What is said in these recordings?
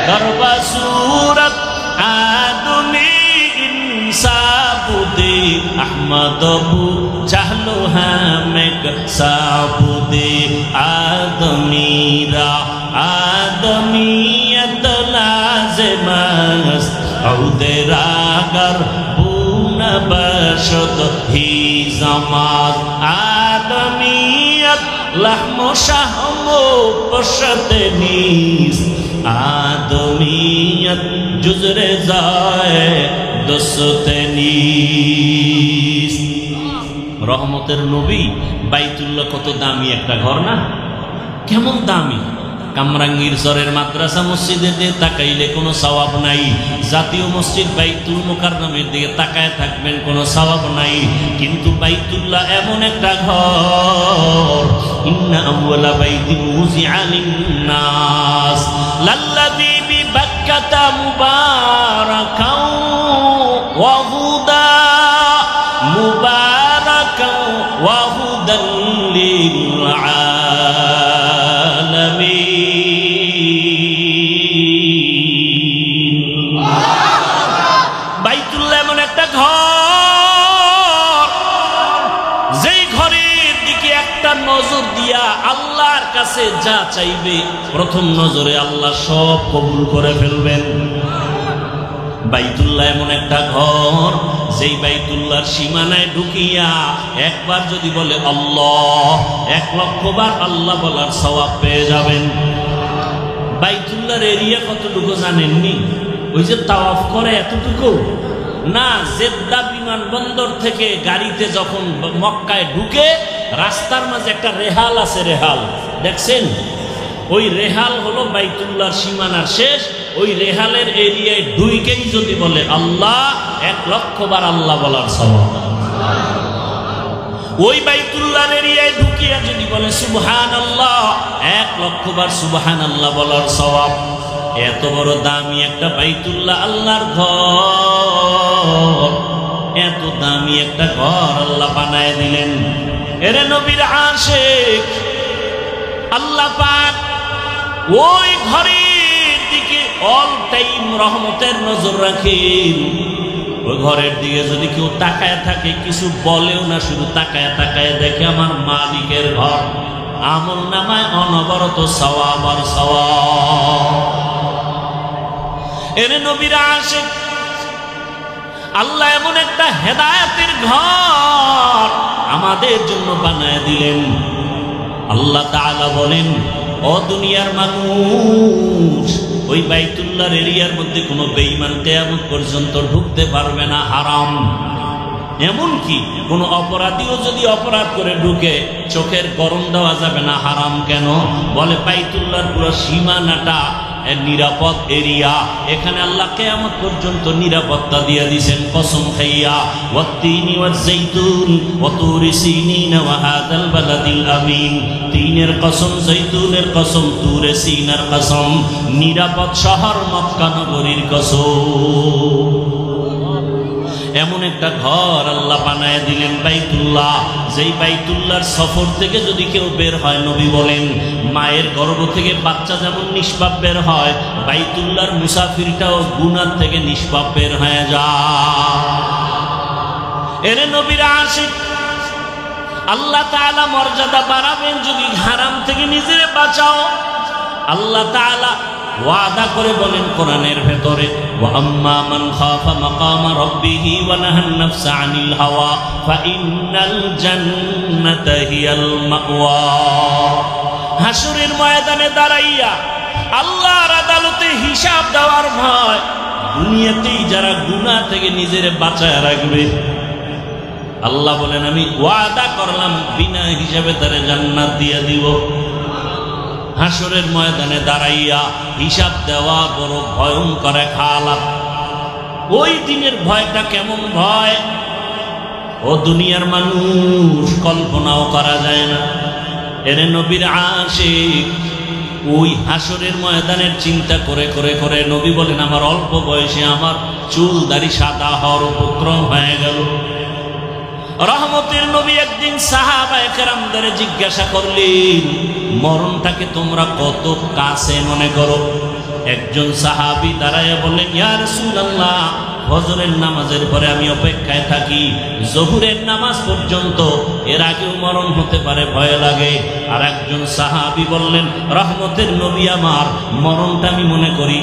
करवा सूरत आदमी इंसाबुदे अहमद अबू चाहलो हमें साबुदे आदमीरा आदमीयत लाज़िमस औदेरागर बून बशद ही जमात आदमीयत लहमो शाहमो पशते नीस आदमीयत जुजरे जाए दसते नीस। रहमतेर नबी বাইতুল্লাহ কত দামি একটা ঘর না, কেমন দামি। কামরাঙ্গীর চরের মাদ্রাসা মসজিদের দিকে তাকাইলে কোনো সওয়াব নাই, জাতীয় মসজিদ বাইতুল মুকাররমের দিকে তাকায় থাকবেন কোনো সওয়াব নাই, কিন্তু বাইতুল্লাহ এমন একটা ঘর। ইন্না আউওয়ালা বাইতিন উযিআ লিন-নাস লাল্লাযী বিবাক্কাতা মুবারাকাও ওয়া হুদা মুবারাকাও ওয়া হুদাল লিল নজর দিয়া আল্লাহর কাছে যা চাইবে প্রথম নজরে আল্লাহ সব কবুল করে ফেলবেন। বাইতুল্লাহ এমন একটা ঘর, যেই বাইতুল্লাহর সীমানায় ঢুকিয়া একবার যদি বলে আল্লাহ, 1,00,000 বার আল্লাহ বলার সওয়াব পেয়ে যাবেন। বাইতুল্লাহর এরিয়া কতটুকু জানেননি? ওই যে তাওয়াফ করে এতটুকু না, জেদ্দা বিমানবন্দর থেকে গাড়িতে যখন মক্কায় ঢুকে রাস্তার মাঝে একটা রেহাল আছে, রেহাল দেখছেন? ওই রেহাল হলো বাইতুল্লাহর সীমানার শেষ। ওই রেহালের এরিয়ায় ঢুকেই যদি বলে আল্লাহ, 1,00,000 বার আল্লাহ বলার সওয়াব। ওই বাইতুল্লাহর এরিয়ায় ঢুকিয়া যদি বলে সুবহানাল্লাহ, 1,00,000 বার সুবহানাল্লাহ বলার সওয়াব। এত বড় দামি একটা বাইতুল্লাহ আল্লাহর ঘর, এত দামি একটা ঘর আল্লাহ বানায় দিলেন। এরে নবীর আশিক আল্লাহ পাক ওই ঘরের দিকে অল টাইম রহমতের নজর রাখেন। ওই ঘরের দিকে যদি কেউ তাকায় থাকে, কিছু বলেও না, শুধু তাকায় তাকায় দেখে আমার মালিকের ঘর, আমল নামায় অনবরত সওয়াব আর সওয়াব। এরে নবীর আশিক আল্লাহ এমন একটা হেদায়েতের ঘর আমাদের জন্য বানায় দিলেন। আল্লাহ তাআলা বলেন, ও দুনিয়ার মানুষ, ওই বাইতুল্লাহর এরিয়ার মধ্যে কোনো বেঈমান কিয়ামত পর্যন্ত ঢুকতে পারবে না, হারাম। এমনকি কোনো অপরাধীও যদি অপরাধ করে ঢুকে চোখের গরম দেওয়া যাবে না, হারাম। কেন? বলে বাইতুল্লাহর পুরো সীমানাটা নিরাপদ এরিয়া, এখানে আল্লাহ কিয়ামত পর্যন্ত নিরাপত্তা দিয়ে দিয়েছেন কসম খাইয়া। ওয়াত্তিনি ওয়াজ-যাইতুন ওয়া তুরি সিনিন ওয়া হাযাল বালাদিল আমিন। তিনের কসম, জৈতুনের কসম, তুরে সিনার কসম, নিরাপদ শহর মক্কা নগরীর কসম। এমন একটা ঘর আল্লাহ বানায় দিলেন বাইতুল্লাহ, যেই বাইতুল্লাহর সফর থেকে যদি কেউ বের হয়, নবী বলেন মায়ের গর্ভ থেকে বাচ্চা যেমন নিষ্পাপ বের হয়, বাইতুল্লাহর মুসাফিরটাও গুনাহ থেকে নিষ্পাপ বের হয়ে যায়। এরে নবীর আশিক আল্লাহ তাআলা মর্যাদা বাড়াবেন যদি হারাম থেকে নিজেরে বাঁচাও। আল্লাহ তাআলা ওয়াদা করে বলেন কোরআনের ভেতরে, ওয়া আম্মা মান খাফা মাকামা রাব্বিহি ওয়া নাহান নাফসা আনিল হাওয়া ফাইন্নাল জান্নাতা হিয়াল মাওয়া। হাসরের ময়দানে দাঁড়াইয়া আল্লাহর আদালতে হিসাব দেওয়ার ভয়, দুনিয়াতেই যারা গুনাহ থেকে নিজের বাঁচায় রাখবে, আল্লাহ বলেন আমি ওয়াদা করলাম বিনা হিসাবে তারে জান্নাত দিয়ে দিব। হাসরের ময়দানে দাঁড়াইয়া হিসাব দেওয়া বড় ভয়ঙ্কর এক হালাত। ওই দিনের ভয়টা কেমন ভয়, ও দুনিয়ার মানুষ কল্পনাও করা যায় না। এরে নবীর আশিক ওই হাসরের ময়দানের চিন্তা করে করে করে নবী বলেন আমার অল্প বয়সে আমার চুল দাড়ি সাদা হওয়ার উপক্রম হয়ে গেল। রহমতের নবী একদিন সাহাবায়ে কেরামদের জিজ্ঞাসা করলেন, মরণটাকে তোমরা কত কাছে মনে করো? একজন সাহাবী দাঁড়ায় বললেন, ইয়া রাসূলুল্লাহ, ফজরের নামাজের পরে আমি অপেক্ষায় থাকি জোহরের নামাজ পর্যন্ত, এর আগেও মরণ হতে পারে, ভয় লাগে। আর একজন সাহাবী বললেন, রহমতের নবী আমার, মরণটা আমি মনে করি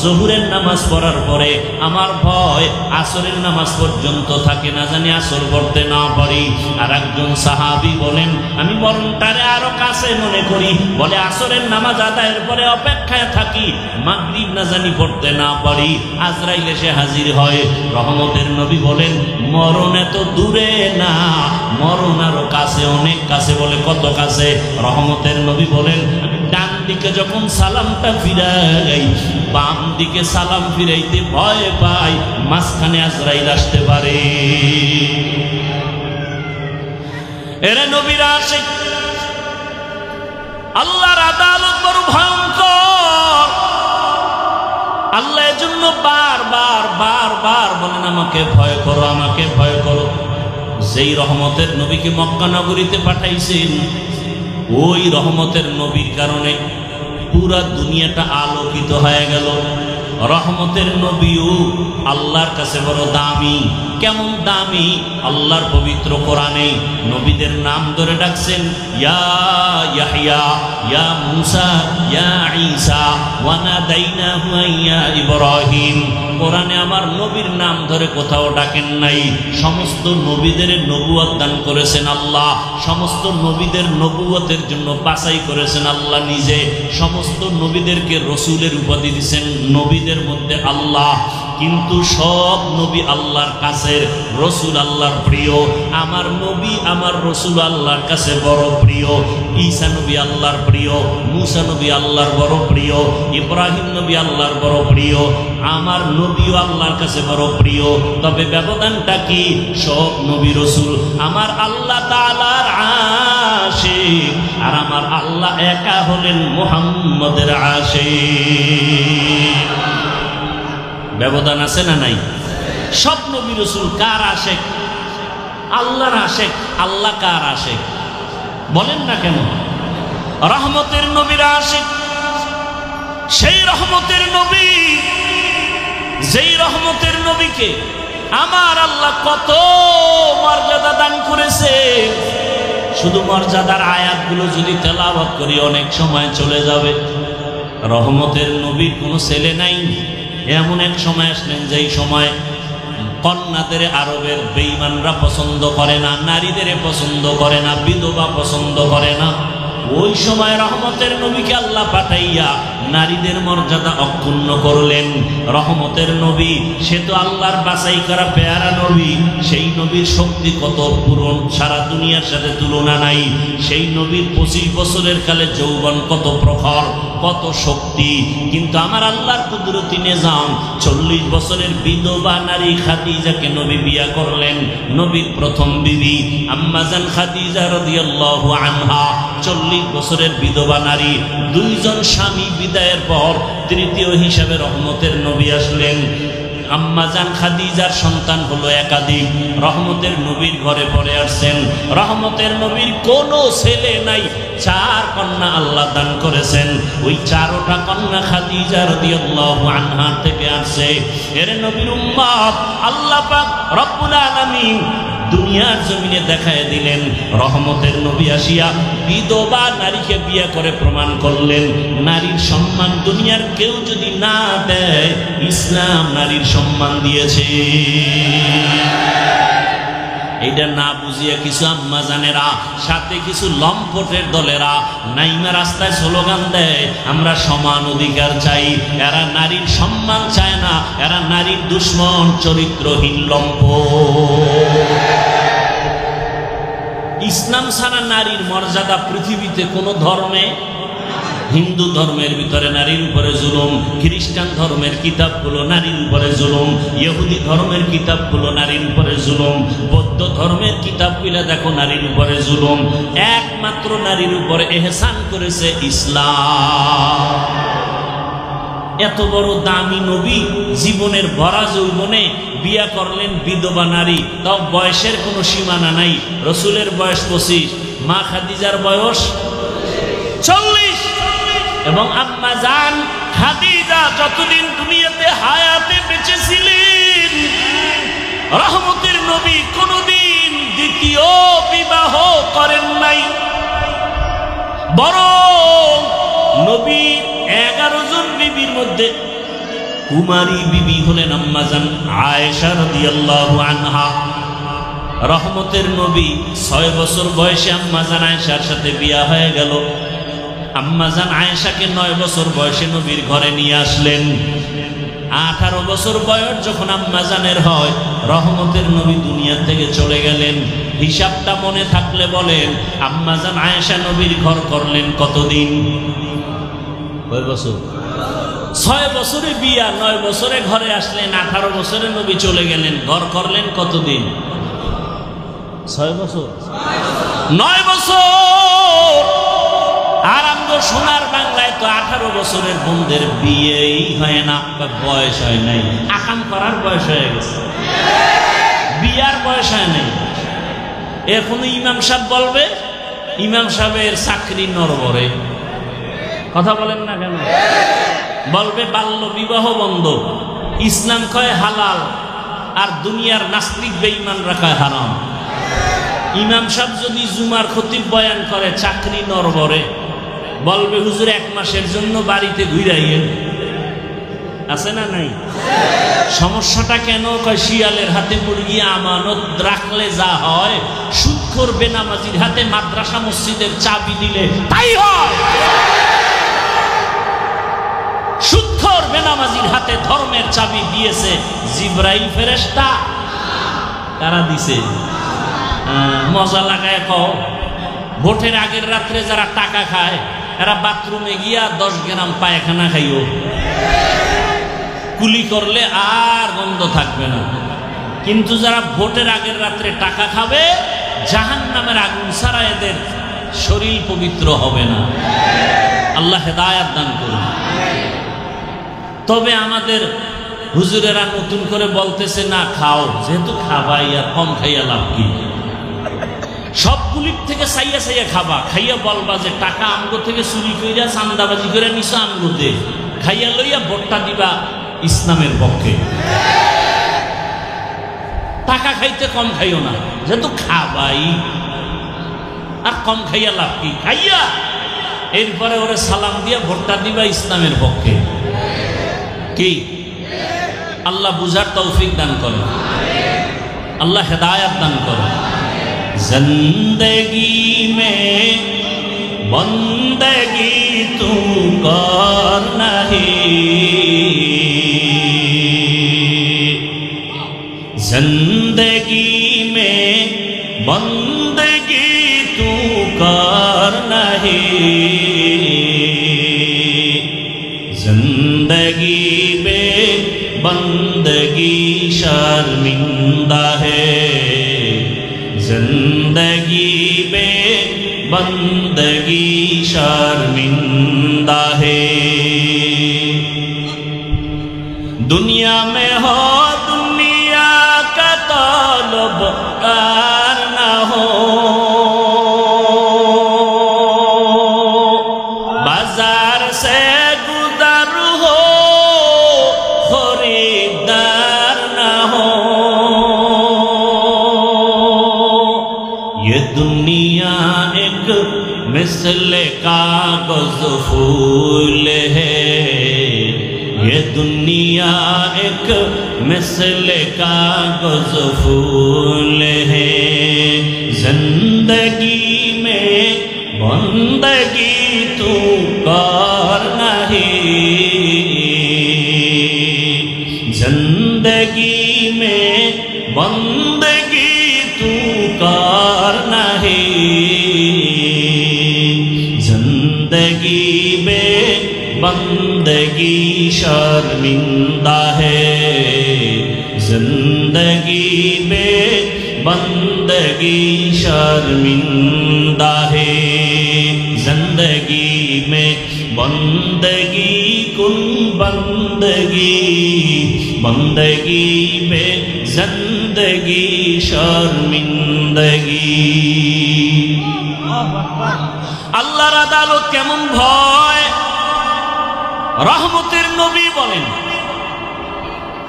জোহরের নামাজ পড়ার পরে, আমার ভয় আসরের নামাজ পর্যন্ত থাকে, না জানি আসর পড়তে না পারি। আর একজন সাহাবী বলেন, আমি মরণটারে আরো কাছে মনে করি, বলে আসরের নামাজ আদায়ের পরে অপেক্ষায় থাকি, মাগরিব না জানি পড়তে না পারি, আজরাইল এসে হাজির হয়। রহমতের নবী বলেন, মরণ এত দূরে না, মরণ আরো কাছে, অনেক কাছে। বলে কত কাছে? রহমতের নবী বলেন, ডান দিকে যখন সালামটা ফিরাই, বাম দিকে সালাম ফিরাইতে ভয় পাই, মাঝখানে আজরাইল আসতে পারে। এরা নবীরা আসে, আল্লাহর আদালত বড় ভয়ঙ্কর। আল্লাহ এজন্য বারবার বারবার বলেন, আমাকে ভয় করো, আমাকে ভয় করো। যেই রহমতের নবীকে মক্কা নগরীতে পাঠাইছেন, ওই রহমতের নবীর কারণে পুরা দুনিয়াটা আলোকিত হয়ে গেল। রহমতের নবীও আল্লাহর কাছে বড় দামি। কেমন দামি? আল্লাহর পবিত্র কোরআনে নবীদের নাম ধরে ডাকছেন, ইয়া ইয়াহইয়া, ইয়া মূসা, ইয়া ঈসা, ওয়া নাদাইনাহু ইয়া ইব্রাহিম। কোরআনে আমার নবীর নাম ধরে কোথাও ডাকেন নাই। সমস্ত নবীদের নবুয়ত দান করেছেন আল্লাহ, সমস্ত নবীদের নবুয়তের জন্য বাছাই করেছেন আল্লাহ নিজে। সমস্ত নবীদেরকে রসুলের উপাধি দিয়েছেন, নবীদের মধ্যে আল্লাহ। কিন্তু সব নবী আল্লাহর কাছে, রসুল আল্লাহর প্রিয়। আমার নবী আমার রসুল আল্লাহর কাছে বড় প্রিয়। ঈসা নবী আল্লাহর প্রিয়, মূসা নবী আল্লাহর বড় প্রিয়, ইব্রাহিম নবী আল্লাহর বড় প্রিয়, আমার নবীও আল্লাহর কাছে বড় প্রিয়। তবে ব্যবধানটা কি? সব নবী রসুল আমার আল্লাহ তাআলার আশিক, আর আমার আল্লাহ একা হলেন মুহাম্মদের আশিক। ব্যবধান আছে না নাই? সব নবী রসুল কার আশিক? আল্লাহর আশিক। আল্লাহ কার আশিক বলেন না কেন? রহমতের নবীর আশিক। সেই রহমতের নবী, যেই রহমতের নবীকে আমার আল্লাহ কত মর্যাদা দান করেছে। শুধু মর্যাদার আয়াতগুলো যদি তেলাওয়াত করি অনেক সময় চলে যাবে। রহমতের নবীর কোনো ছেলে নাই। এমন এক সময় আসলেন যেই সময় কন্যাদের আরবের বেঈমানরা পছন্দ করে না, নারীদের পছন্দ করে না, বিধবা পছন্দ করে না। ওই সময় রহমতের নবীকে আল্লাহ পাঠাইয়া নারীদের মর্যাদা অক্ষুণ্ণ করলেন। রহমতের নবী, সে তো আল্লাহর বাছাই করা পেয়ারা নবী। সেই নবীর শক্তি কত পূরণ, সারা দুনিয়ার সাথে তুলনা নাই। সেই নবীর 25 বছরের কালে যৌবন কত প্রখর, কত শক্তি। কিন্তু আমার আল্লাহর কুদরতি নিজাম 40 বছরের বিধবা নারী খাদিজাকে নবী বিয়া করলেন। নবীর প্রথম বিবি আম্মা জান খাদিজা রাদিয়াল্লাহু আনহা 40 বছরের বিধবা নারী। 2 জন স্বামী বিদায়ের পর তৃতীয় হিসাবে রহমতের নবী আসলেন। আম্মা জান খাদিজার সন্তান হলো একাধিক। রহমতের নবীর ঘরে পড়ে আসছেন। রহমতের নবীর কোনো ছেলে নাই, 4 কন্যা আল্লাহ দান করেছেন। ওই 4টা কন্যা খাদিজা রাদিয়াল্লাহু আনহা থেকে আসছে। এর নবীর উম্মত আল্লাহ পাক রব্বুল আলামিন দুনিয়ার জমিনে দেখায় দিলেন। রহমতের নবী আসিয়া বিধবা নারীকে বিয়ে করে প্রমাণ করলেন, নারীর সম্মান দুনিয়ার কেউ যদি না দেয়, ইসলাম নারীর সম্মান দিয়েছে। এইটা না বুঝিয়ে কিছু আম্মা জানেরা, সাথে কিছু লম্পটের দলেরা নাইমা রাস্তায় স্লোগান দেয়, আমরা সমান অধিকার চাই। এরা নারীর সম্মান চায় না, এরা নারীর দুশ্মন, চরিত্রহীন লম্পট। ইসলাম ছাড়া নারীর মর্যাদা পৃথিবীতে কোনো ধর্মে, হিন্দু ধর্মের ভিতরে নারীর উপরে জুলুম, খ্রিস্টান ধর্মের কিতাবগুলো নারীর উপরে জুলুম, ইহুদি ধর্মের কিতাবগুলো নারীর উপরে জুলুম, বৌদ্ধ ধর্মের কিতাবগুলো দেখো নারীর উপরে জুলুম। একমাত্র নারীর উপরে এহসান করেছে ইসলাম। এত বড় দামি নবী জীবনের ভরা যৌবনে বিয়া করলেন বিধবা নারী, তাও বয়সের কোনো সীমানা নাই। রসুলের বয়স 25, মা খাদিজার বয়স 40 এবং আম্মা জান খাদিজা নবীরা যতদিন দুনিয়াতে হায়াতে বেঁচে ছিলেন, রহমতের নবী কোনদিন দ্বিতীয় বিবাহ করেন নাই, বরং নবীর 11 জন বিবির মধ্যে কুমারী বিবি হলেন আম্মাজান আয়েশা রাদিয়াল্লাহু আনহা। রহমতের নবী 6 বছর বয়সে আম্মাজান আয়েশার সাথে বিয়া হয়ে গেল। আম্মাজান আয়েশাকে 9 বছর বয়সে নবীর ঘরে নিয়ে আসলেন। 18 বছর বয়স যখন আম্মাজানের হয়, রহমতের নবী দুনিয়া থেকে চলে গেলেন। হিসাবটা মনে থাকলে বলেন, আম্মাজান আয়েশা নবীর ঘর করলেন কতদিন? কয় বছর? 6 বছরে বিয়া, 9 বছরে ঘরে আসলেন, 18 বছরে নবী চলে গেলেন, ঘর করলেন কতদিন? 6 বছর, 9 বছর। আর আমরা সোনার বাংলায় তো 18 বছরের বোনদের বিয়েই হয় না, বয়স হয় নাই, আকাম করার বয়স হয়ে গেছে, বিয়ার বয়স হয় নাই। এখনো ইমাম সাহেব বলবে, ইমাম সাহেবের চাকরি নরবরে, কথা বলেন না কেন? বলবে বাল্য বিবাহ বন্ধ, ইসলাম কয় হালাল, আর দুনিয়ার নাস্তিক বেঈমান রাখা হারাম। ইমাম সাহেব যদি জুমার খতিব বয়ান করে চাকরি নরবরে, বলবে হুজুর 1 মাসের জন্য বাড়িতে ঘুরাইয়েন, আছে না নাই? সমস্যাটা কেন? কয় শিয়ালের হাতে মুরগি আমানত রাখলে যা হয়, সুদখোর বেনামাজির হাতে মাদ্রাসা মসজিদের চাবি দিলে তাই হয়। সুদখোর বেনামাজির হাতে ধর্মের চাবি দিয়েছে জিবরাইল ফেরেশতা। কারা দিছে? মজা লাগায় কও, ভোটের আগের রাত্রে যারা টাকা খায় এরা বাথরুমে গিয়া 10 গ্রাম পায়খানা খাইও, কুলি করলে আর গন্ধ থাকবে না। কিন্তু যারা ভোটের আগের রাত্রে টাকা খাবে, জাহান্নামের আগুন ছাড়া এদের শরীর পবিত্র হবে না। আল্লাহ হেদায়েত দান করুন। তবে আমাদের হুজুরেরা নতুন করে বলতেছে না খাও, যেহেতু খাবাই আর কম খাইয়া লাভ কি? সবগুলির থেকে চাইয়া চাইয়া খাবা, খাইয়া বলবা যে টাকা আমগো থেকে চুরি কইরা চান্দাবাজি করে নিছো আমগোতে, খাইয়া লইয়া ভোটটা দিবা ইসলামের পক্ষে। টাকা খাইতে কম খাইও না, যেহেতু খাবাই আর কম খাইয়া লাভ কি? খাইয়া এরপরে ওরে সালাম দিয়া ভোটটা দিবা ইসলামের পক্ষে। কি আল্লাহ বুঝার তৌফিক দান করেন, আল্লাহ হেদায়েত দান করেন। जिंदगी में बंदगी तू कर नहीं, जिंदगी में बंदगी तू कर नहीं, जिंदगी में बंदगी शर्मिंदा है, जिंदगी में बंदगी शर्मिंदा है। दुनिया में हो दुनिया का तलबगार न हो, बाजार से गुजर हो खरीदार न हो, ये दुनिया एक मिसल कागज फूल है, ये दुनिया एक मिसल कागज फूल है, जिंदगी में बंदगी तू कर नहीं, जिंदगी में बंदगी तू कर नहीं, जिंदगी में बंदगी शर्मिंदा है, जिंदगी में बंदगी शर्मिंदा है, जिंदगी में बंदगी कुन बंदगी, बंदगी में जिंदगी शर्मिंदगी। আল্লাহর আদালত কেমন ভয়, রহমতের নবী বলেন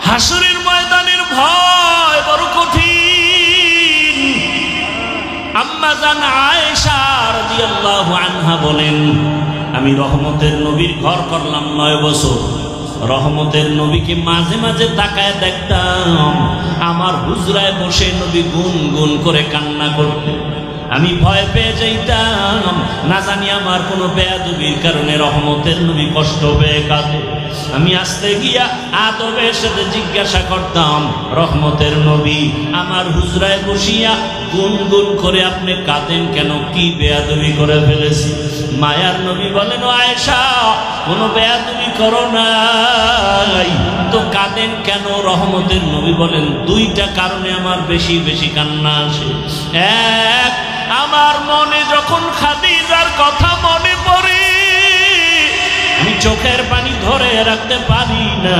হাসরের ময়দানের ভয় বড় কঠিন। আম্মা জান আয়েশা রাদিয়াল্লাহু আনহা বলেন আমি রহমতের নবীর ঘর করলাম 9 বছর। রহমতের নবীকে মাঝে মাঝে তাকায় দেখতাম আমার হুজরায় বসে নবী গুনগুন করে কান্না করতেন। আমি ভয় পেয়ে যাইতাম না জানি আমার কোনো বেয়াদবির কারণে রহমতের নবী কষ্ট পেয়ে কাঁদে। আমি আসতে গিয়া আদবের সাথে জিজ্ঞাসা করতাম রহমতের নবী আমার হুজরায় বসিয়া গুনগুন করে আপনি কাঁদেন কেন, কি বেয়াদবি করে ফেলেছি? মায়ার নবী বলেন ও আয়েশা কোনো বেয়াদবি করো নাই তো কাঁদেন কেন? রহমতের নবী বলেন 2টা কারণে আমার বেশি বেশি কান্না আসে। এক, আমার মনে যখন খাদিজার কথা মনে পড়ে আমি চোখের পানি ধরে রাখতে পারি না।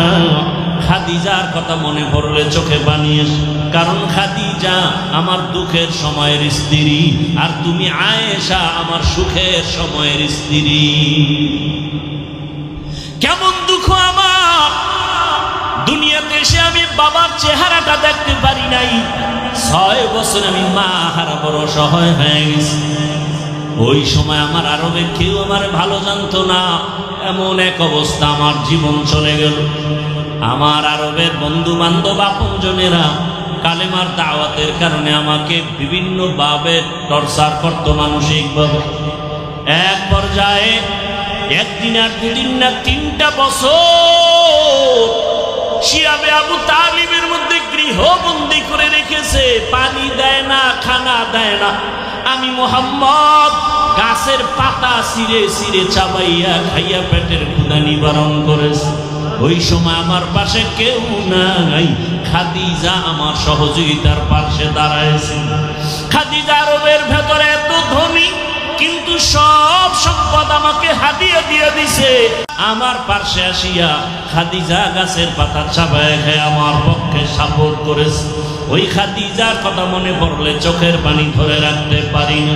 খাদিজার কথা মনে পড়লে চোখে পানি আসে, কারণ খাদিজা আমার দুঃখের সময়ের স্ত্রী আর তুমি আয়েশা আমার সুখের সময়ের স্ত্রী। কেমন দুঃখ আমার, দুনিয়াতে এসে আমি বাবার চেহারাটা দেখতে পারি নাই। 6 বছর আমি মা হারা বড় অসহায় হয়ে গেছি। ওই সময় আমার আরবে কেউ আমার ভালো জানতো না, এমন এক অবস্থা আমার জীবন চলে গেল। আমার আরবের বন্ধু বান্ধব আপনজনেরা কালেমার দাওয়াতের কারণে আমাকে বিভিন্ন ভাবে টর্চার করতো মানসিকভাবে। এক পর্যায়ে 1 দিন আর 2 দিন না 3টা বছর শিয়াবে আবু তালিবের মধ্যে গৃহবন্দী করে রেখেছে, পানি দেয় না, খানা দেয় না। আমি মুহাম্মদ গাছের পাতা ছিঁড়ে ছিঁড়ে চাবাইয়া খাইয়া পেটের ক্ষুধা নিবারণ করেছে। ওই সময় আমার পাশে কেউ নাই, খাদিজা আমার সহযোগিতার পাশে দাঁড়ায়ছে। খাদিজা আরবের ভেতরে এত ধনী কিন্তু সব সম্পদ আমাকে হাদিয়া দিয়ে দিছে। আমার পাশে আসিয়া খাদিজা গাছের পাতা চাবায় খেয়ে আমার পক্ষে সাপোর্ট করেছে। ওই খাদিজার কথা মনে পড়লে চোখের পানি ধরে রাখতে পারি না।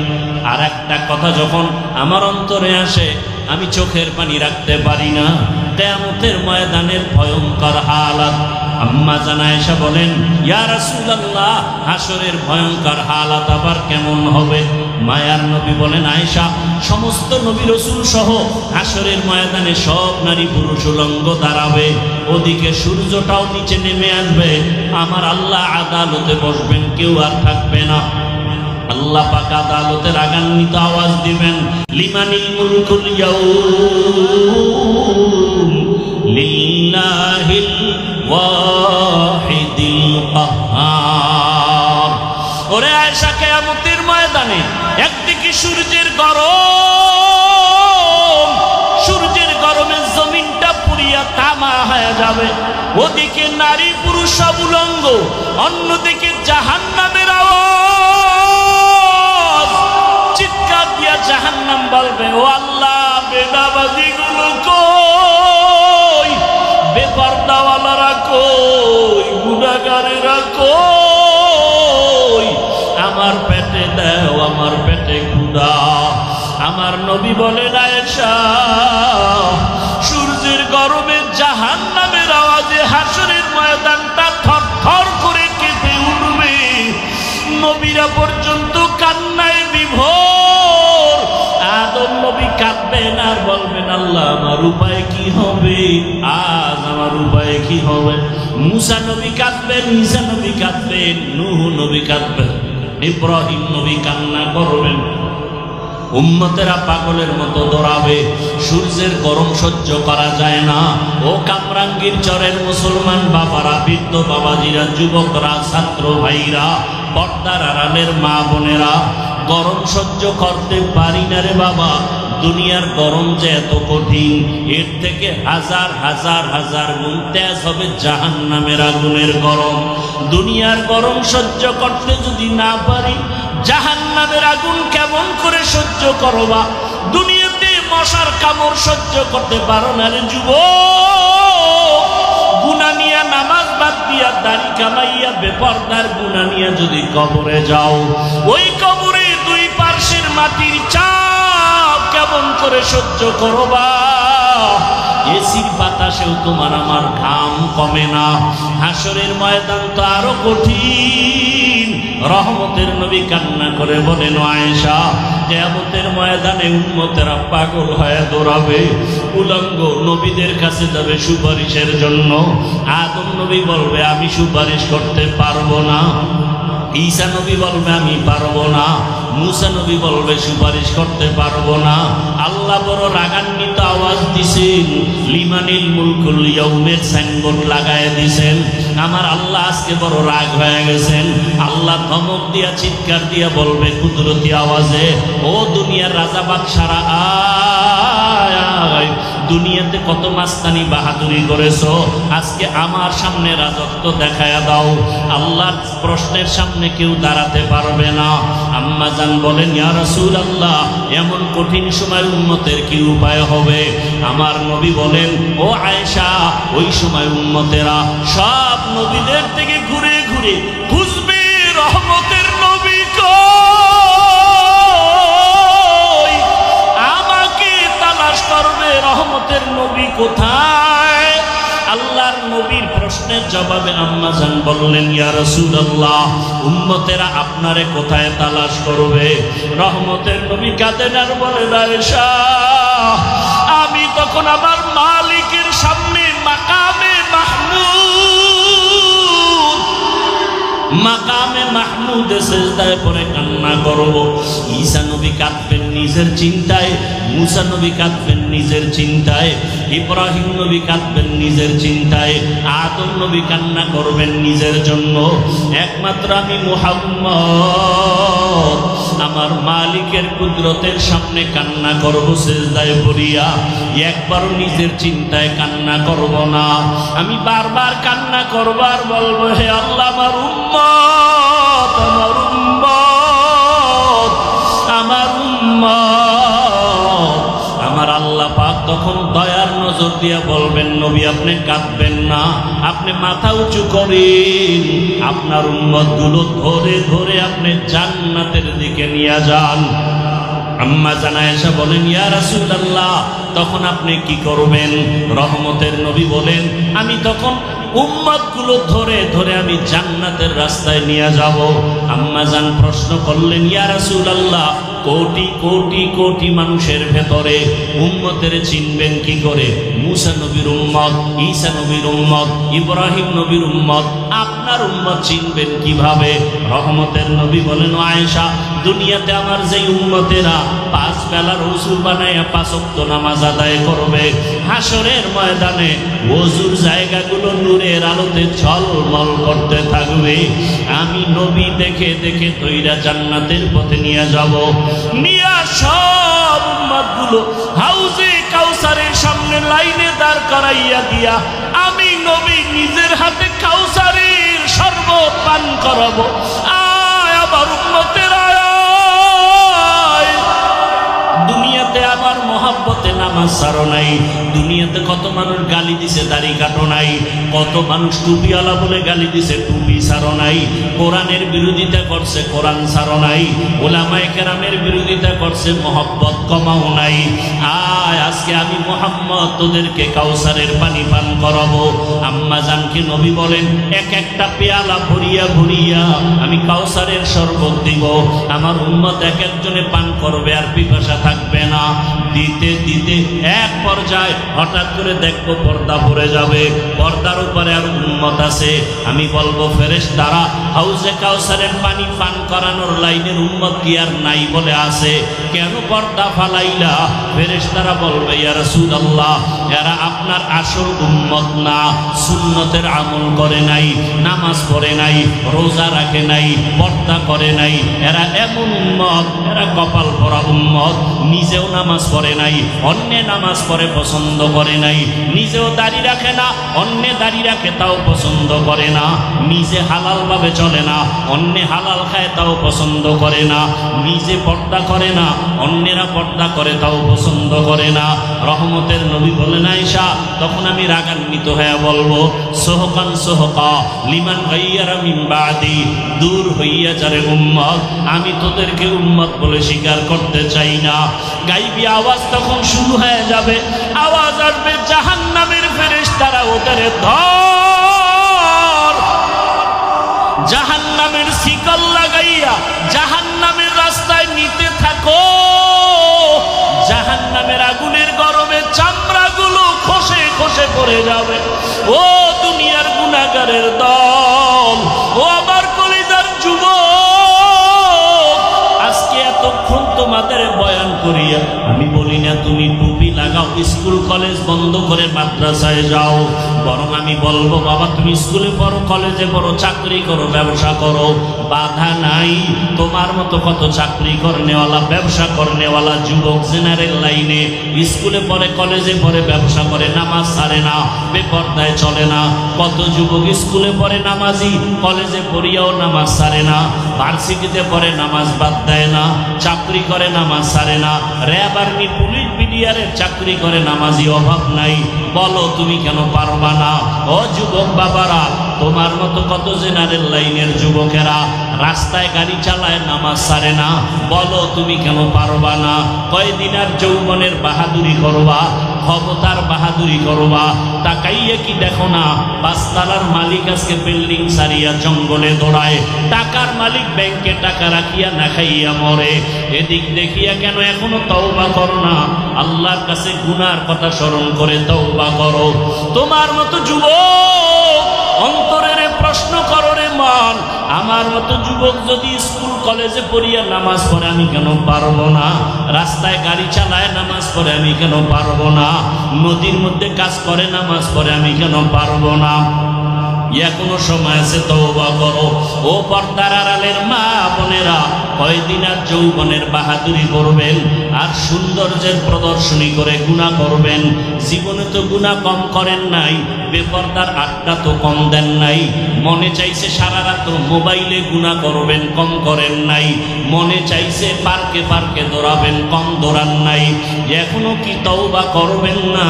আর একটা কথা যখন আমার অন্তরে আসে আমি চোখের পানি রাখতে পারি না। কিয়ামতের ময়দানের ভয়ঙ্কর হালাত। আম্মা জান আয়েশা বলেন ইয়া রাসূলুল্লাহ হাসরের ভয়ঙ্কর হালাত আবার কেমন হবে? মায়ার নবী বলেন আয়েশা সমস্ত নবী রাসূল সহ হাসরের ময়দানে সব নারী পুরুষ উলঙ্গ দাঁড়াবে, ওদিকে সূর্যটাও নিচে নেমে আসবে, আমার আল্লাহ আদালতে বসবেন, কেউ আর থাকবে না। আল্লাহ পাক আদালতের রাগান্বিত আওয়াজ দিবেন লিমানিল মুলকুল ইয়াউম লিল্লাহিল ওয়াহিদিল কাহ্হার। ওরে আয়েশা কিয়ামতের ময়দানে একদিকে সূর্যের গরম, সূর্যের গরমে জমিনটা পুড়িয়া তামা হয়ে যাবে, ওদিকে নারী পুরুষ সব উলঙ্গ, অন্যদিকে জাহান্নামের আওয়াজ। চিৎকার দিয়া জাহান্নাম বলবে ও আল্লাহ বেনামাজি গুলো কই, বেপরদাওয়ালারা কই, গুনাহগারেরা কই, আমার পেটে দাও, আমার পেটে ক্ষুধা। আমার নবী বলেন আয়েশা সূর্যের গরমে জাহান্নামের আওয়াজে হাসরের ময়দানটা থরথর করে কেঁপে উঠবে, নবীরা পর্যন্ত কান্নায় বিভোর। আদম নবী কাঁদবেন আর বলবেন আল্লাহ আমার উপায় কি হবে, আজ আমার উপায় কি হবে। মুসা নবী কাঁদবেন, ঈসা নবী কাঁদবেন, নূহ নবী কাঁদবেন, ইব্রাহিম নবী কান্না করবেন। উম্মতেরা পাগলের মতো দৌড়াবে, সূর্যের গরম সহ্য করা যায় না। ও কামরাঙ্গীর চরের মুসলমান বাবারা, বৃদ্ধ বাবাজিরা, যুবকরা, ছাত্র ভাইরা, পর্দার আড়ালের মা বোনেরা, গরম সহ্য করতে পারি না রে বাবা। দুনিয়ার গরম যে এত কঠিন, এর থেকে হাজার হাজার হাজার গুণ তেজ হবে জাহান্নামের আগুনের গরম। দুনিয়ার গরম সহ্য করতে যদি না পারি, জাহান্নামের আগুন কেমন করে সহ্য করবা? দুনিয়াতে মশার কামড় সহ্য করতে পারো না রে যুবক। গুনাহ নিয়া নামাজ বাদ দিয়া দাড়ি কামাইয়া বেপরদার গুনাহ নিয়া যদি কবরে যাও, ওই কবরে 2 পার্শ্বের মাটির চাপ কেমন করে সহ্য করবা? এসির বাতাসেও তোমার আমার ঘাম কমে না। হাসরের ময়দান তো আরো কঠিন। রহমতের নবী কান্না করে বলেন, আয়েশা, কিয়ামতের ময়দানে উম্মতেরা পাগল হয়ে দৌড়াবে, উলঙ্গ নবীদের কাছে যাবে সুপারিশের জন্য। আদম নবী বলবে, আমি সুপারিশ করতে পারবো না। ঈসা নবী বলবে, আমি পারবো না। মুসা নবী বলবে, সুপারিশ করতে পারবো না। আল্লাহ বড় রাগান্বিত আওয়াজ দিছেন, লিমানিল মুলকুল ইয়াউমের সাইনবোর্ড লাগায় দিছেন। আমার আল্লাহ আজকে বড় রাগ হয়ে গেছেন। আল্লাহ ধমক দিয়া চিৎকার দিয়া বলবে কুদরতি আওয়াজে, ও দুনিয়ার রাজা বাদশারা আয়, দুনিয়াতে কত মাস্তানি বাহাদুরি করেছো, আজকে আমার সামনে রাজত্ব দেখায়া দাও। আল্লাহর প্রশ্নের সামনে কেউ দাঁড়াতে পারবে না। আম্মা জান বলেন, ইয়া রাসূলুল্লাহ, এমন কঠিন সময় উম্মতের কি উপায় হবে? আমার নবী বলেন, ও আয়েশা, ওই সময় উম্মতেরা সব নবীদের থেকে ঘুরে ঘুরে খুঁজবে রহমতের নবী কই, আমাকে তালাশ করবে রহমতের নবী কোথায়। আল্লাহর নবীর প্রশ্নের জবাবে আম্মা জান বললেন, ইয়া রাসূলুল্লাহ, উম্মতেরা আপনারে কোথায় তালাশ করবে? রহমতের নবী কাঁদেন আর বলেন, আয়েশা, আমি তখন আমার মালিকের সামনে মাকামে মাহমুদে সেজদায় পড়ে কান্না করব। ঈসা নবী কাঁদবেন নিজের চিন্তায়, মুসা নবী কাঁদবেন নিজের চিন্তায়, ইব্রাহিম নবী কাঁদবেন নিজের চিন্তায়, আদম নবী কান্না করবেন নিজের জন্য। একমাত্র আমি মুহাম্মদ আমার মালিকের কুদরতের সামনে কান্না করব সেজদায় পড়িয়া, একবারও নিজের চিন্তায় কান্না করব না। আমি বারবার কান্না করব আর বলবো, হে আল্লাহ, আমার উম্মত, আমার উম্মত, আমার উম্মত। আমার আল্লাহ পাক তখন দয়ার নজর দিয়ে বলবেন, নবী আপনি কাঁদবেন না, আপনি মাথা উঁচু করেন, আপনার উম্মত গুলো ধরে ধরে আপনি জান্নাতের দিকে নিয়ে যান। আম্মা জান আয়েশা বলেন, ইয়া রাসূলুল্লাহ, তখন আপনি কি করবেন? রহমতের নবী বলেন, আমি তখন উম্মত গুলো ধরে ধরে আমি জান্নাতের রাস্তায় নিয়ে যাব। আম্মা জান প্রশ্ন করলেন, ইয়া রাসূলুল্লাহ, কোটি কোটি কোটি মানুষের ভেতরে উম্মতের চিনবেন কি করে? মুসা নবীর উম্মত, ঈসা নবীর উম্মত, ইব্রাহিম নবীর উম্মত, আপনার উম্মত চিনবেন কিভাবে? রহমতের নবী বলেন, আয়েশা, দুনিয়াতে আমার যে উম্মতেরা 5 বেলা রসুল বানাইয়া 5 ওয়াক্ত নামাজ আদায় করবে, হাসরের ময়দানে ওযুর জায়গাগুলো নূরের আলোতে ঝলমল করতে থাকবে। আমি নবী দেখে দেখে তৈরা জান্নাতের পথে নিয়ে যাব। নিয়া সব উম্মতগুলো হাউজে কাউসারের সামনে লাইনে দাঁড় করাইয়া দিয়া আমি নবী নিজের হাতে কাউসারের শরবত পান করাবো। আয় আমার উম্মতের আয়, দুনিয়াতে আমার মহব্বতে নামাজ ছাড়ো নাই, দুনিয়াতে কত মানুষ গালি দিছে দাড়ি কাটো নাই, কত মানুষ টুপিওয়ালা বলে গালি দিছে টুপি ছাড়ো নাই, কোরআনের বিরোধিতা করছে কোরআন ছাড়ো নাই, ওলামায়ে কেরামের বিরোধিতা করছে মহব্বত কমাও নাই। আয় আজকে আমি মুহাম্মদ তোদেরকে কাউসারের পানি পান করাবো। আম্মা জানকে নবী বলেন, এক একটা পেয়ালা ভরিয়া ভরিয়া আমি কাউসারের শরবত দিব, আমার উম্মত এক একজনে পান করবে আর পিপাসা থাকবে না। দিতে দিতে এক পর্যায়ে হঠাৎ করে দেখবো পর্দা পড়ে যাবে, পর্দার উপরে আর উম্মত আছে। আমি বলবো, ফেরেশতারা, হাউজে কাউসারের পানি পান করানোর লাইনের উম্মত কি আর নাই বলে আছে, কেন পর্দা ফালাইলা? ফেরেশতারা বলবে, ইয়া রাসূলুল্লাহ, এরা আপনার আসল উম্মত না, সুন্নতের আমল করে নাই, নামাজ পড়ে নাই, রোজা রাখে নাই, পর্দা করে নাই, এরা এমন উম্মত, এরা কপাল পরা উম্মত, নিজেও নামাজ পড়ে নাই, অন্যে নামাজ পড়ে পছন্দ করে নাই, নিজেও দাড়ি রাখে না, অন্যে দাড়ি রাখে তাও পছন্দ করে না, নিজে হালাল ভাবে চলে না, অন্যে হালাল খায় তাও পছন্দ করে না, নিজে পর্দা করে না, অন্যেরা পর্দা করে তাও পছন্দ করে না। রহমতের নবী বলেন আয়েশা, তখন আমি রাগান্বিত হয়ে বলবো সোহকান সোহকা লিমান গাইয়ারা মিন বাদি, দূর হইয়া যারে উম্মত, আমি তোদেরকে উম্মত বলে স্বীকার করতে চাই না। গাইবি আওয়াজ তখন শুরু হয়ে যাবে, আওয়াজ আসবে জাহান্নামের ফেরেশতারা ওদের ধর, জাহান্নামের শিকল লাগাইয়া জাহান্নামের রাস্তায় নিতে থাকো। জাহান্নামের আগুনের গরমে চামড়াগুলো খসে খসে পড়ে যাবে। ও দুনিয়ার গুনাহগারের দল, ও আমার কলিজার যুবক, আজকে এতক্ষণ তোমাদের বয়ান করিয়া আমি বলি না তুমি টুপি লাগাও, স্কুল কলেজ বন্ধ করে মাদ্রাসায় যাও, বরং আমি বলবো বাবা তুমি স্কুলে পড়ো, কলেজে পড়ো, চাকরি করো, ব্যবসা করো, বাধা নাই। তোমার মতো কত চাকরি করনেওয়ালা, ব্যবসা করনেওয়ালা যুবক জেনারেল লাইনে স্কুলে পড়ে, কলেজে পড়ে, ব্যবসা করে, নামাজ ছাড়ে না, বেপরদায় চলে না। কত যুবক স্কুলে পড়ে নামাজি, কলেজে পড়িয়াও নামাজ ছাড়ে না, ভার্সিটিতে পড়ে নামাজ বাদ দেয় না, চাকরি করে নামাজ ছাড়ে না, র্যাব আর্মি পুলিশ বিডিআরের চাকরি করে, নামাজি অভাব নাই। বলো তুমি কেন পারবা না? ও যুবক বাবারা, তোমার মতো কত জেনারেল লাইনের যুবকেরা রাস্তায় গাড়ি চালায়, নামাজ ছাড়ে না, বলো তুমি কেন পারবা না? কয়দিন আর যৌবনের বাহাদুরি করবা, ক্ষমতার বাহাদুরি করবা? তাকাইয়া কি দেখো না পাঁচতলার মালিক আজকে বিল্ডিং সারিয়া জঙ্গলে দৌড়ায়, টাকার মালিক ব্যাংকে টাকা রাখিয়া না খাইয়া মরে। এদিক দেখিয়া কেন এখনো তওবা করো না? আল্লাহর কাছে গুনার কথা স্মরণ করে তওবা করো। তোমার মতো যুবক অন্তরের প্রশ্ন করো রে মন, আমার মতো যুবক যদি স্কুল কলেজে পড়িয়া নামাজ পড়ে আমি কেন পারবো না? রাস্তায় গাড়ি চালায় নামাজ পড়ে আমি কেন পারবো না? নদীর মধ্যে কাজ করে নামাজ পড়ে আমি কেন পারবো না? এখনো সময় আছে, তওবা করো। ও পর্দার আড়ালের মা বোনেরা, কয়দিন আর যৌবনের বাহাদুরি করবেন আর সৌন্দর্যের প্রদর্শনী করে গুনাহ করবেন? জীবনে তো গুনাহ কম করেন নাই, বেপর্দার আড্ডা তো কম দেন নাই, মনে চাইছে সারা রাত মোবাইলে গুনাহ করবেন, কম করেন নাই, মনে চাইছে পার্কে পার্কে দৌড়াবেন, কম দৌড়ান নাই। এখনো কি তওবা করবেন না?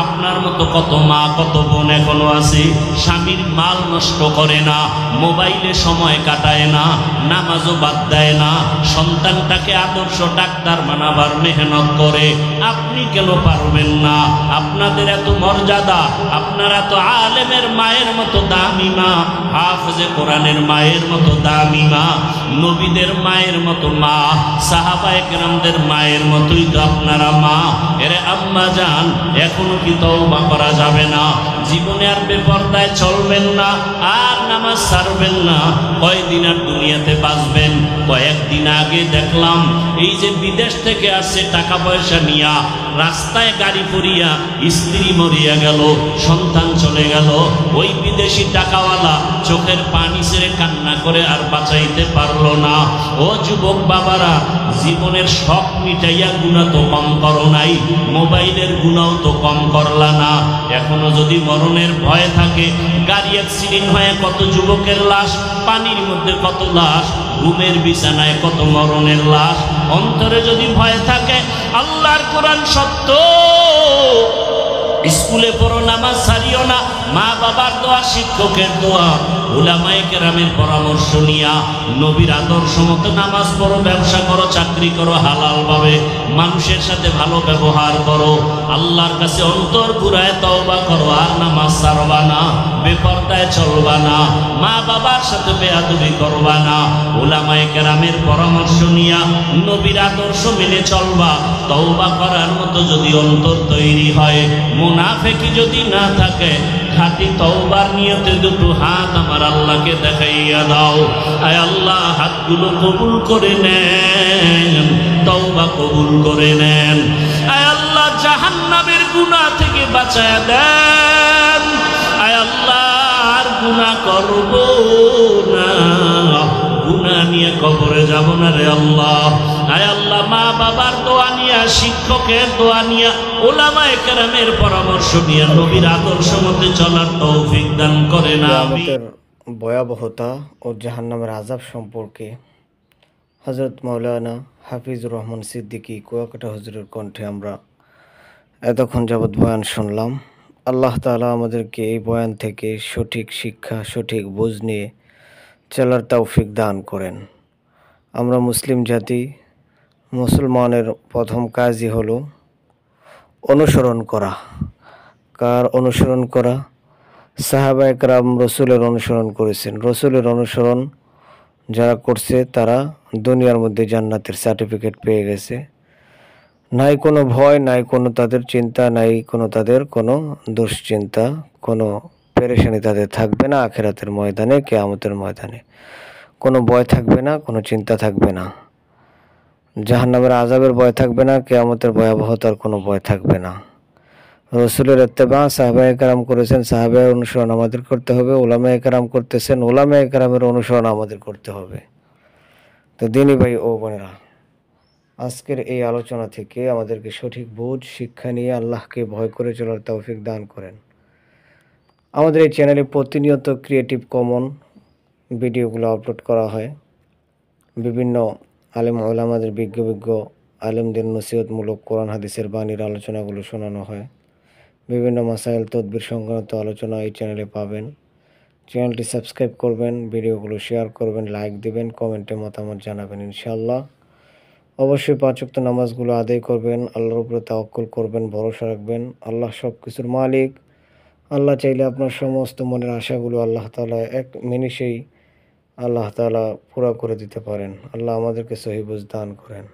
আপনার মতো কত মা কত বোন এখনো আছে স্বামীর মাল নষ্ট করে না, মোবাইলে সময় কাটায় না, নামাজও বাদ দেয় না, সন্তানটাকে আদর্শ ডাক্তার বানাবার মেহনত করে। আপনি কেন পারবেন না? আপনাদের এত মর্যাদা, আপনারা তো আলেমের মায়ের মতো দামি মা, হাফেজে কোরআনের মায়ের মতো দামি মা, নবীদের মায়ের মতো মা, সাহাবায়ে কেরামদের মায়ের মতোই তো আপনারা মা। এরে আম্মা জান, এখনো কি তওবা করা যাবে না? জীবনে আর বেপরদায় চলবেন না, আর নামাজ ছাড়বেন না। কয়দিন আর দুনিয়াতে বাঁচবেন? কয়েকদিন আগে দেখলাম এই যে বিদেশ থেকে আসছে টাকা পয়সা নিয়া, রাস্তায় গাড়ি পড়িয়া স্ত্রী মরিয়া গেল, সন্তান চলে গেল, ওই বিদেশি টাকাওয়ালা চোখের পানি ছেড়ে কান্না করে আর বাঁচাইতে পারলো না। ও যুবক বাবারা, জীবনের শখ মিটাইয়া গুনাহ তো কম করো নাই, মোবাইলের গুনাহ তো কম করলা না। এখনো যদি মরণের ভয় থাকে, গাড়ি অ্যাক্সিডেন্ট হয়ে কত যুবকের লাশ, পানির মধ্যে কত লাশ, ঘুমের বিছানায় কত মরণের লাশ। অন্তরে যদি ভয় থাকে, আল্লাহর কোরআন সত্য, স্কুলে পড়ো, নামাজ ছাড়িও না, মা বাবার দোয়া, শিক্ষকের দোয়া, উলামায়ে কেরামের পরামর্শ নিয়া নবীর আদর্শ মতো নামাজ পড়ো, ব্যবসা করো, চাকরি করো, হালাল ভাবে মানুষের সাথে ভালো ব্যবহার করো, আল্লাহর কাছে অন্তর ঘুরায় তওবা করো, আর নামাজ ছাড়বা না, বেপরদায় চলবা না, মা বাবার সাথে বেয়াদবি করবা না, উলামায়ে কেরামের পরামর্শ নিয়া নবীর আদর্শ মেনে চলবা। তওবা করার মতো যদি অন্তর তৈরি হয়, মুনাফিকি যদি না থাকে, খাঁটি তওবার নিয়তে দুটো হাত আমার আল্লাহকে দেখাইয়া দাও। আয় আল্লাহ, হাতগুলো কবুল করে নেন, তওবা কবুল করে নেন। আয় আল্লাহ, জাহান্নামের গুনাহ থেকে বাঁচায়া দেন। আয় আল্লাহ, আর গুনাহ করব না, গুনাহ নিয়ে কবরে যাব না রে আল্লাহ। আয় আল্লাহ, মা বাবার দোয়া নিয়া, শিক্ষকের দোয়া নিয়া, উলামায়ে কেরামের পরামর্শ নিয়ে নবীর আদর্শ মতে চলার তৌফিক দান করেন। কিয়ামতের ভয়াবহতা ও জাহান্নামের আযাব সম্পর্কে হযরত মাওলানা হাফিজুর রহমান সিদ্দিকী কুয়াকাটা হুজুরের কণ্ঠে আমরা এতক্ষণ যাবৎ বয়ান শুনলাম। আল্লাহ তাআলা আমাদেরকে এই বয়ান থেকে সঠিক শিক্ষা, সঠিক বুঝ নিয়ে চলার তৌফিক দান করেন। আমরা মুসলিম জাতি, মুসলমানের প্রথম কাজই হলো অনুসরণ করা। কার অনুসরণ করা? সাহাবায়ে কেরাম রসুলের অনুসরণ করেছেন। রসুলের অনুসরণ যারা করছে তারা দুনিয়ার মধ্যে জান্নাতের সার্টিফিকেট পেয়ে গেছে। নাই কোনো ভয়, নাই কোনো তাদের চিন্তা, নাই কোনো তাদের কোনো দুশ্চিন্তা, কোনো পেরেশানি তাদের থাকবে না আখিরাতের ময়দানে, কিয়ামতের ময়দানে। কোনো ভয় থাকবে না, কোনো চিন্তা থাকবে না। জাহান্নামের আযাবের ভয় থাকবে না, কিয়ামতের ভয়াবহতার কোনো ভয় থাকবে না। রসুলের ইত্তেবা সাহাবায়ে কেরাম করেছেন, সাহাবায়ে অনুসরণ আমাদের করতে হবে। উলামায়ে কেরাম করতেছেন, উলামায়ে কেরামের অনুসরণ আমাদের করতে হবে। তো দিনী ভাই ও বোনেরা, আজকের এই আলোচনা থেকে আমাদেরকে সঠিক বুঝ, শিক্ষা নিয়ে আল্লাহকে ভয় করে চলার তৌফিক দান করেন। আমাদের এই চ্যানেলে প্রতিনিয়ত ক্রিয়েটিভ কমন ভিডিওগুলো আপলোড করা হয়। বিভিন্ন আলেম ওলামাদের বিজ্ঞ আলেমদের নসিহতমূলক কোরআন হাদিসের বাণীর আলোচনাগুলো শোনানো হয়। বিভিন্ন মাসাইল তদবির সংক্রান্ত আলোচনা এই চ্যানেলে পাবেন। চ্যানেলটি সাবস্ক্রাইব করবেন, ভিডিওগুলো শেয়ার করবেন, লাইক দিবেন, কমেন্টে মতামত জানাবেন ইনশাআল্লাহ। অবশ্যই 5 ওয়াক্ত নামাজগুলো আদায় করবেন, আল্লাহর উপরে তাওয়াক্কুল করবেন, ভরসা রাখবেন। আল্লাহ সব কিছুর মালিক। আল্লাহ চাইলে আপনার সমস্ত মনের আশাগুলো আল্লাহ তাআলা এক নিমেষেই আল্লাহ তাআলা পুরা করে দিতে পারেন। আল্লাহ আমাদেরকে সহি বুঝ দান করেন।